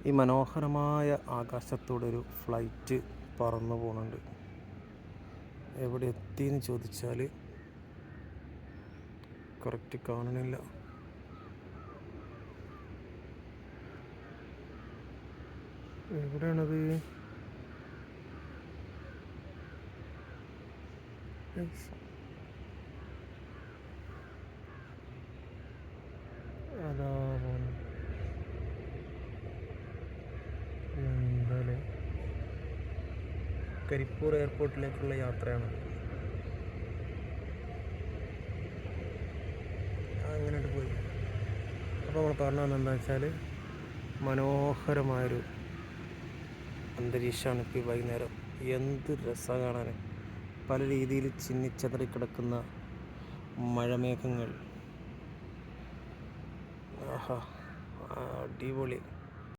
ഈ മനോഹരമായ ആകാശത്തൂടെ ഒരു ഫ്ലൈറ്റ് പറന്നു പോകുന്നുണ്ട്. എവിടെ എത്തിയെന്ന് ചോദിച്ചാൽ കറക്റ്റ് കാണണില്ല. എവിടെയാണത്? അതാ പോകുന്നു. എന്തായാലും കരിപ്പൂർ എയർപോർട്ടിലേക്കുള്ള യാത്രയാണ്. അങ്ങനെയായിട്ട് പോയി. അപ്പോൾ നമ്മൾ പറഞ്ഞു വന്നത് എന്താ വെച്ചാൽ, മനോഹരമായൊരു അന്തരീക്ഷമാണ് ഇപ്പോൾ ഈ വൈകുന്നേരം. എന്ത് രസമാണ് കാണാൻ. പല രീതിയിൽ ചിന്നിച്ചതറി കിടക്കുന്ന മഴമേഘങ്ങൾ. ആഹാ, അടിപൊളി.